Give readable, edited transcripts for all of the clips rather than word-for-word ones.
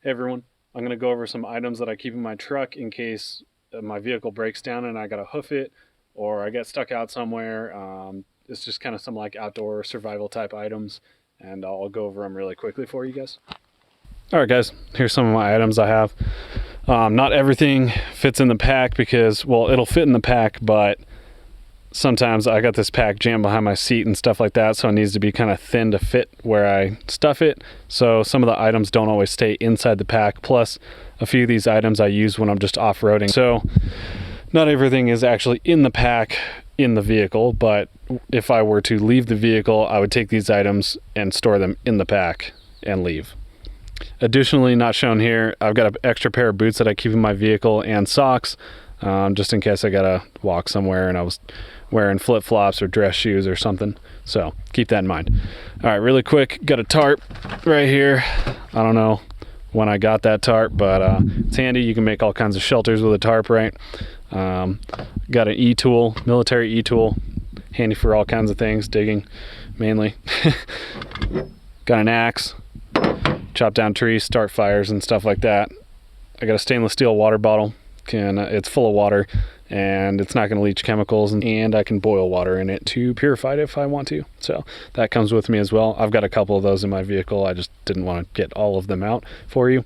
Hey everyone, I'm going to go over some items that I keep in my truck in case my vehicle breaks down and I got to hoof it or I get stuck out somewhere. It's just kind of some like outdoor survival type items, and I'll go over them really quickly for you guys. Alright guys, here's some of my items I have. Not everything fits in the pack because, well, it'll fit in the pack, but sometimes I got this pack jammed behind my seat and stuff like that, so it needs to be kind of thin to fit where I stuff it. So some of the items don't always stay inside the pack, plus a few of these items I use when I'm just off-roading. So not everything is actually in the pack in the vehicle, but if I were to leave the vehicle, I would take these items and store them in the pack and leave. Additionally, not shown here, I've got an extra pair of boots that I keep in my vehicle and socks, just in case I gotta walk somewhere and I was wearing flip-flops or dress shoes or something. So keep that in mind. All right, really quick, got a tarp right here. I don't know when I got that tarp, but it's handy. You can make all kinds of shelters with a tarp, right? Got an e-tool, military e-tool, handy for all kinds of things, digging mainly. Got an axe, chop down trees, start fires and stuff like that. I got a stainless steel water bottle. It's full of water and it's not going to leach chemicals, and I can boil water in it to purify it if I want to. So that comes with me as well. I've got a couple of those in my vehicle. I just didn't want to get all of them out for you.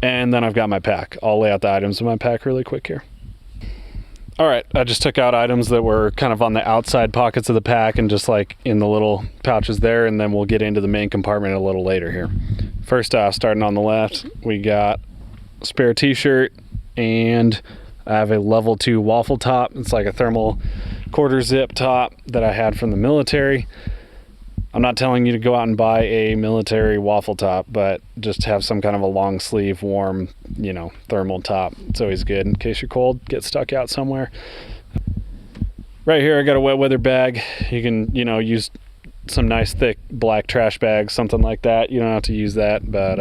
And then I've got my pack. I'll lay out the items in my pack really quick here. All right, I just took out items that were kind of on the outside pockets of the pack and just like in the little pouches there, and then we'll get into the main compartment a little later here. First off, starting on the left, we got a spare t-shirt, and I have a level 2 waffle top. It's like a thermal quarter zip top that I had from the military. I'm not telling you to go out and buy a military waffle top, but just have some kind of a long sleeve, warm, thermal top. It's always good in case you're cold, get stuck out somewhere. Right here, I got a wet weather bag. You can, use some nice thick black trash bags, something like that. You don't have to use that, but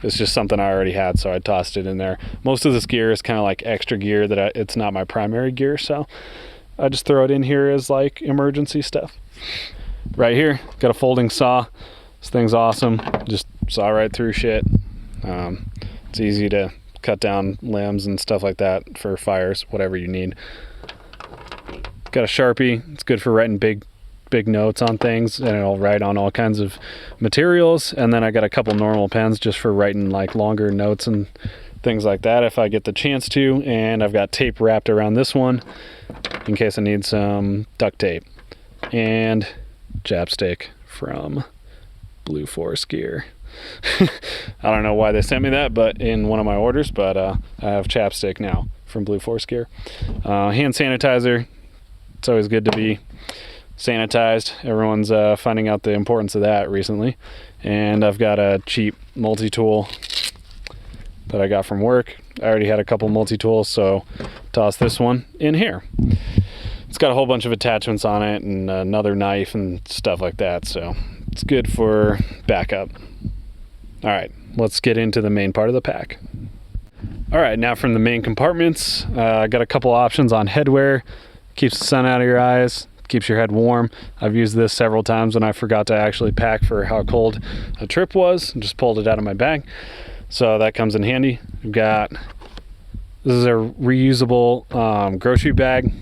it's just something I already had, so I tossed it in there. Most of this gear is kind of like extra gear that it's not my primary gear, so I just throw it in here as like emergency stuff. Right here, got a folding saw. This thing's awesome. Just saw right through shit. It's easy to cut down limbs and stuff like that for fires, whatever you need. Got a Sharpie. It's good for writing big notes on things, and it'll write on all kinds of materials. And then I got a couple normal pens just for writing like longer notes and things like that if I get the chance to. And I've got tape wrapped around this one in case I need some duct tape. And chapstick from Blue Forest Gear. I don't know why they sent me that, but in one of my orders, but I have chapstick now from Blue Forest Gear. Hand sanitizer. It's always good to be sanitized. Everyone's finding out the importance of that recently. And I've got a cheap multi-tool that I got from work. I already had a couple multi-tools, so toss this one in here. It's got a whole bunch of attachments on it and another knife and stuff like that, so it's good for backup. All right, let's get into the main part of the pack. All right, now from the main compartments, I got a couple options on headwear. Keeps the sun out of your eyes, keeps your head warm. I've used this several times when I forgot to actually pack for how cold a trip was and just pulled it out of my bag. So that comes in handy. This is a reusable grocery bag.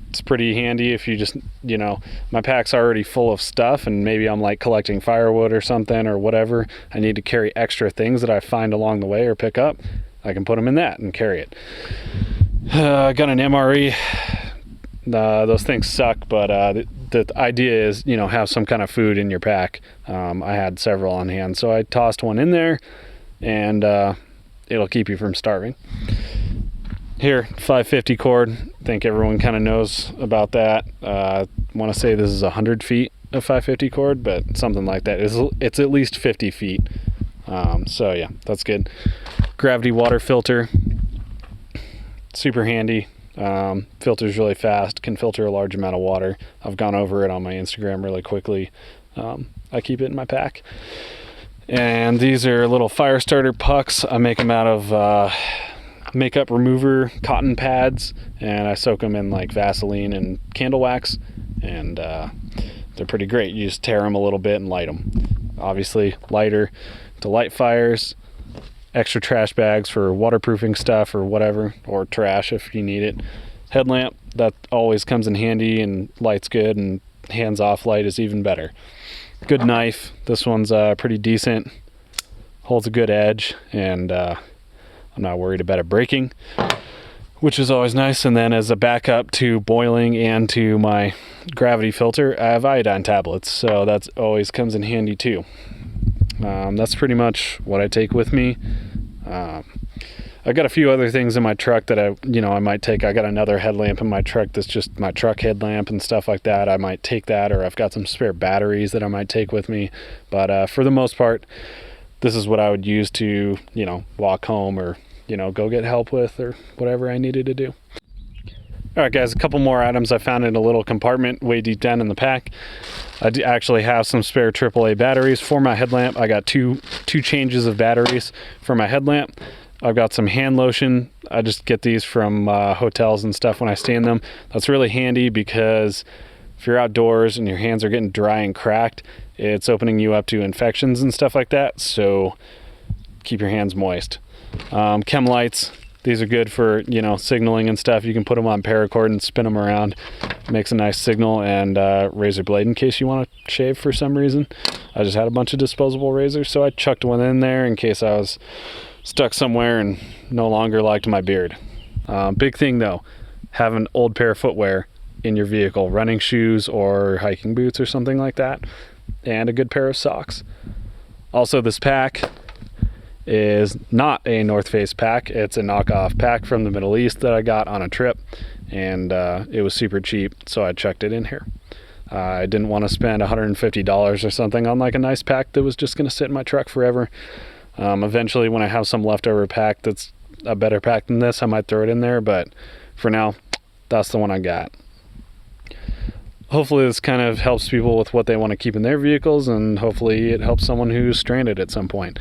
It's pretty handy if you just, my pack's already full of stuff and maybe I'm like collecting firewood or something or whatever. I need to carry extra things that I find along the way or pick up. I can put them in that and carry it. I got an MRE. Those things suck, but the idea is, have some kind of food in your pack. I had several on hand, so I tossed one in there, and it'll keep you from starving. Here, 550 cord. I think everyone kind of knows about that. I want to say this is 100 feet of 550 cord, but something like that. It's at least 50 feet. So yeah, that's good. Gravity water filter. Super handy. Filters really fast, can filter a large amount of water. I've gone over it on my Instagram really quickly. I keep it in my pack. And these are little fire starter pucks. I make them out of makeup remover cotton pads, and I soak them in like Vaseline and candle wax, and they're pretty great. You just tear them a little bit and light them. Obviously lighter to light fires, extra trash bags for waterproofing stuff or whatever, or trash if you need it. Headlamp, that always comes in handy and light's good, and hands-off light is even better. Good knife. This one's pretty decent. Holds a good edge, and I'm not worried about it breaking, which is always nice. And then as a backup to boiling and to my gravity filter, I have iodine tablets, so that always comes in handy too. That's pretty much what I take with me. I got a few other things in my truck that I might take. I got another headlamp in my truck that's just my truck headlamp and stuff like that. I might take that, or I've got some spare batteries that I might take with me. But for the most part, this is what I would use to, walk home or, go get help with or whatever I needed to do. All right, guys, a couple more items I found in a little compartment way deep down in the pack. I do actually have some spare AAA batteries for my headlamp. I got two changes of batteries for my headlamp. I've got some hand lotion. I just get these from hotels and stuff when I stay in them. That's really handy because if you're outdoors and your hands are getting dry and cracked, it's opening you up to infections and stuff like that. So keep your hands moist. Chem lights. These are good for, signaling and stuff. You can put them on paracord and spin them around. Makes a nice signal. And razor blade in case you want to shave for some reason. I just had a bunch of disposable razors, so I chucked one in there in case I was stuck somewhere and no longer liked my beard. Big thing though, have an old pair of footwear in your vehicle, running shoes or hiking boots or something like that, and a good pair of socks. Also, this pack is not a North Face pack. It's a knockoff pack from the Middle East that I got on a trip, and it was super cheap, so I chucked it in here. I didn't want to spend $150 or something on like a nice pack that was just going to sit in my truck forever. Eventually, when I have some leftover pack that's a better pack than this, I might throw it in there, but for now, that's the one I got. Hopefully this kind of helps people with what they want to keep in their vehicles, and hopefully it helps someone who's stranded at some point.